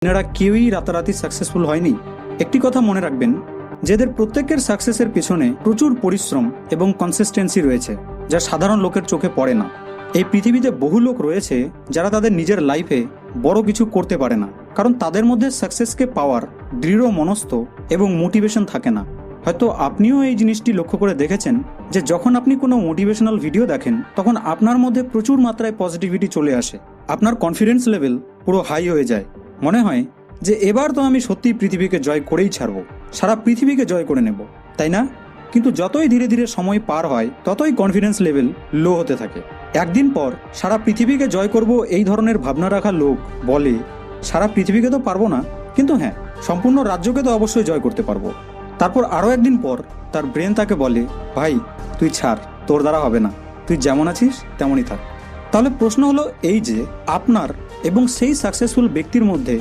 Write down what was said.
এনারা কেউই রাতারাতি সাকসেসফুল হয়নি। একটি কথা মনে রাখবেন, যাদের প্রত্যেকের সাকসেসের পেছনে প্রচুর পরিশ্রম এবং কনসিস্টেন্সি রয়েছে, যা সাধারণ লোকের চোখে পড়ে না। এই পৃথিবীতে বহু লোক রয়েছে যারা তাদের নিজের লাইফে বড় কিছু করতে পারে না, কারণ তাদের মধ্যে সাকসেসকে পাওয়ার দৃঢ় মনস্থ এবং মোটিভেশন থাকে না। হয়তো আপনিও এই জিনিসটি লক্ষ্য করে দেখেছেন যে যখন আপনি কোনো মোটিভেশনাল ভিডিও দেখেন, তখন আপনার মধ্যে প্রচুর মাত্রায় পজিটিভিটি চলে আসে, আপনার কনফিডেন্স লেভেল পুরো হাই হয়ে যায়। মনে হয় যে এবার তো আমি সত্যিই পৃথিবীকে জয় করেই ছাড়বো, সারা পৃথিবীকে জয় করে নেব, তাই না? কিন্তু যতই ধীরে ধীরে সময় পার হয়, ততই কনফিডেন্স লেভেল লো হতে থাকে। একদিন পর সারা পৃথিবীকে জয় করব এই ধরনের ভাবনা রাখা লোক বলে, সারা পৃথিবীকে তো পারবো না, কিন্তু হ্যাঁ, সম্পূর্ণ রাজ্যকে তো অবশ্যই জয় করতে পারবো। তারপর আরও একদিন পর তার ব্রেন তাকে বলে, ভাই তুই ছাড়, তোর দ্বারা হবে না, তুই যেমন আছিস তেমনই থাক। তাহলে প্রশ্ন হলো এই যে আপনার এবং সেই সাকসেসফুল ব্যক্তির মধ্যে